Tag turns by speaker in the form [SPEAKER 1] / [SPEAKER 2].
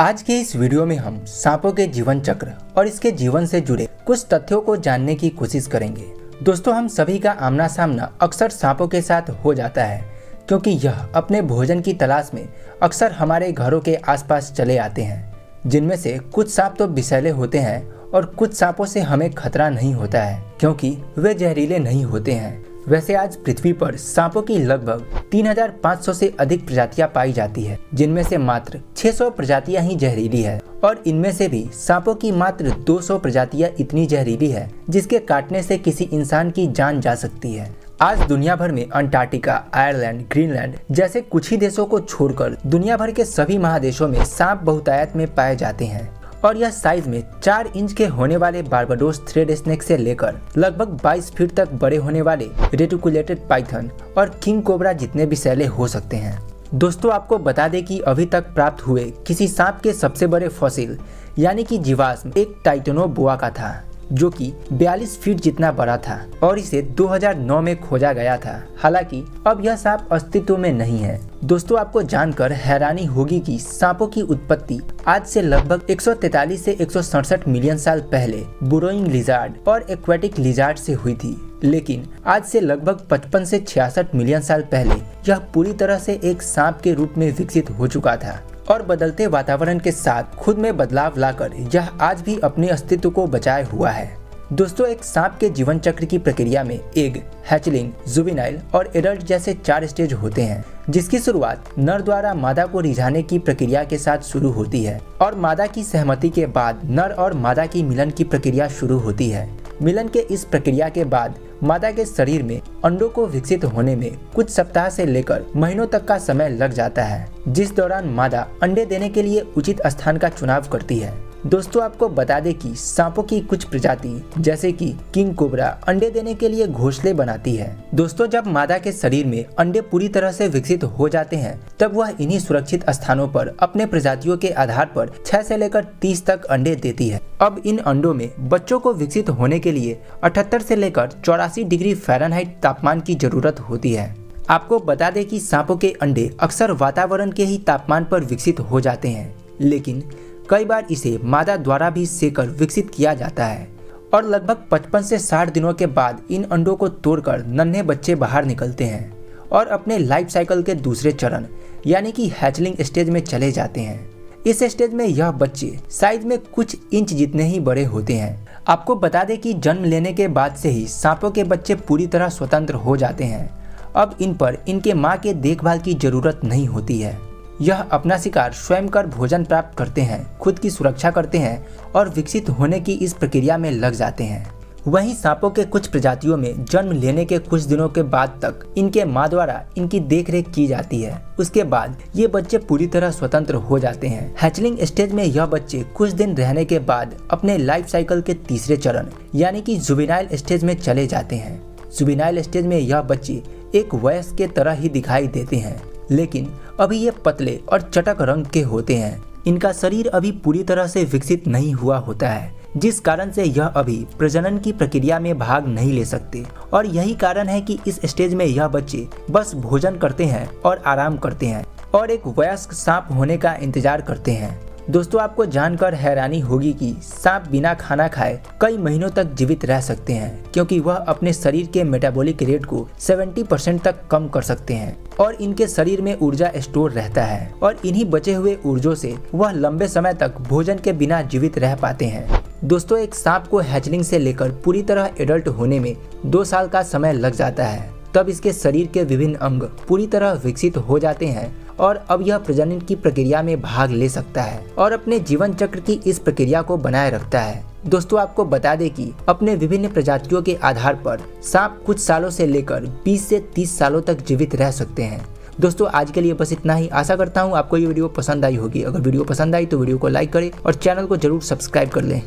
[SPEAKER 1] आज के इस वीडियो में हम सांपों के जीवन चक्र और इसके जीवन से जुड़े कुछ तथ्यों को जानने की कोशिश करेंगे। दोस्तों, हम सभी का आमना सामना अक्सर सांपों के साथ हो जाता है, क्योंकि यह अपने भोजन की तलाश में अक्सर हमारे घरों के आसपास चले आते हैं, जिनमें से कुछ सांप तो विषैले होते हैं और कुछ सांपों से हमें खतरा नहीं होता है, क्योंकि वे जहरीले नहीं होते हैं। वैसे आज पृथ्वी पर सांपों की लगभग 3500 से अधिक प्रजातियां पाई जाती है, जिनमें से मात्र 600 प्रजातियां ही जहरीली है और इनमें से भी सांपों की मात्र 200 प्रजातियां इतनी जहरीली है जिसके काटने से किसी इंसान की जान जा सकती है। आज दुनिया भर में अंटार्कटिका, आयरलैंड, ग्रीनलैंड जैसे कुछ ही देशों को छोड़कर दुनिया भर के सभी महादेशों में सांप बहुतायत में पाए जाते हैं और यह साइज में 4 इंच के होने वाले बारबाडोस थ्रेड स्नेक से लेकर लगभग 22 फीट तक बड़े होने वाले रेटिकुलेटेड पाइथन और किंग कोबरा जितने विषैले हो सकते हैं। दोस्तों, आपको बता दें कि अभी तक प्राप्त हुए किसी सांप के सबसे बड़े फॉसिल यानी कि जीवाश्म एक टाइटेनोबोआ का था, जो कि 42 फीट जितना बड़ा था और इसे 2009 में खोजा गया था। हालांकि अब यह सांप अस्तित्व में नहीं है। दोस्तों, आपको जानकर हैरानी होगी कि सांपों की उत्पत्ति आज से लगभग 143 से 167 मिलियन साल पहले बुरोइंग लिजार्ड और एक्वेटिक लिजार्ड से हुई थी, लेकिन आज से लगभग 55 से 66 मिलियन साल पहले यह पूरी तरह से एक सांप के रूप में विकसित हो चुका था और बदलते वातावरण के साथ खुद में बदलाव लाकर यह आज भी अपने अस्तित्व को बचाए हुआ है। दोस्तों, एक सांप के जीवन चक्र की प्रक्रिया में एग, हैचलिंग, जुवेनाइल और एडल्ट जैसे 4 स्टेज होते हैं, जिसकी शुरुआत नर द्वारा मादा को रिझाने की प्रक्रिया के साथ शुरू होती है और मादा की सहमति के बाद नर और मादा की मिलन की प्रक्रिया शुरू होती है। मिलन के इस प्रक्रिया के बाद मादा के शरीर में अंडों को विकसित होने में कुछ सप्ताह से लेकर महीनों तक का समय लग जाता है, जिस दौरान मादा अंडे देने के लिए उचित स्थान का चुनाव करती है। दोस्तों, आपको बता दें कि सांपों की कुछ प्रजाति जैसे कि किंग कोबरा अंडे देने के लिए घोंसले बनाती है। दोस्तों, जब मादा के शरीर में अंडे पूरी तरह से विकसित हो जाते हैं, तब वह इन्हीं सुरक्षित स्थानों पर अपने प्रजातियों के आधार पर 6 से लेकर 30 तक अंडे देती है। अब इन अंडों में बच्चों को विकसित होने के लिए 78 से लेकर 84 डिग्री फ़ारेनहाइट तापमान की जरूरत होती है। आपको बता दें कि सांपों के अंडे अक्सर वातावरण के ही तापमान पर विकसित हो जाते हैं, लेकिन कई बार इसे मादा द्वारा भी सेकर विकसित किया जाता है और लगभग 55 से 60 दिनों के बाद इन अंडों को तोड़कर नन्हे बच्चे बाहर निकलते हैं और अपने लाइफ साइकिल के दूसरे चरण यानी कि हैचलिंग स्टेज में चले जाते हैं। इस स्टेज में यह बच्चे साइज में कुछ इंच जितने ही बड़े होते हैं। आपको बता दें कि जन्म लेने के बाद से ही सांपों के बच्चे पूरी तरह स्वतंत्र हो जाते हैं। अब इन पर इनके माँ के देखभाल की जरूरत नहीं होती है। यह अपना शिकार स्वयं कर भोजन प्राप्त करते हैं, खुद की सुरक्षा करते हैं और विकसित होने की इस प्रक्रिया में लग जाते हैं। वहीं सांपों के कुछ प्रजातियों में जन्म लेने के कुछ दिनों के बाद तक इनके माँ द्वारा इनकी देखरेख की जाती है। उसके बाद ये बच्चे पूरी तरह स्वतंत्र हो जाते हैं। हैचलिंग स्टेज में यह बच्चे कुछ दिन रहने के बाद अपने लाइफ साइकिल के तीसरे चरण यानी कि जुवेनाइल स्टेज में चले जाते हैं। जुवेनाइल स्टेज में यह बच्चे एक वयस्क के तरह ही दिखाई देते हैं, लेकिन अभी ये पतले और चटक रंग के होते हैं। इनका शरीर अभी पूरी तरह से विकसित नहीं हुआ होता है, जिस कारण से यह अभी प्रजनन की प्रक्रिया में भाग नहीं ले सकते और यही कारण है कि इस स्टेज में यह बच्चे बस भोजन करते हैं और आराम करते हैं और एक वयस्क सांप होने का इंतजार करते हैं। दोस्तों, आपको जानकर हैरानी होगी कि सांप बिना खाना खाए कई महीनों तक जीवित रह सकते हैं, क्योंकि वह अपने शरीर के मेटाबॉलिक रेट को 70% तक कम कर सकते हैं और इनके शरीर में ऊर्जा स्टोर रहता है और इन्हीं बचे हुए ऊर्जों से वह लंबे समय तक भोजन के बिना जीवित रह पाते हैं। दोस्तों, एक सांप को हैचलिंग से लेकर पूरी तरह एडल्ट होने में 2 साल का समय लग जाता है। तब इसके शरीर के विभिन्न अंग पूरी तरह विकसित हो जाते हैं और अब यह प्रजनन की प्रक्रिया में भाग ले सकता है और अपने जीवन चक्र की इस प्रक्रिया को बनाए रखता है। दोस्तों, आपको बता दें कि अपने विभिन्न प्रजातियों के आधार पर सांप कुछ सालों से लेकर 20 से 30 सालों तक जीवित रह सकते हैं। दोस्तों, आज के लिए बस इतना ही। आशा करता हूँ आपको ये वीडियो पसंद आई होगी। अगर वीडियो पसंद आई तो वीडियो को लाइक करें और चैनल को जरूर सब्सक्राइब कर लें।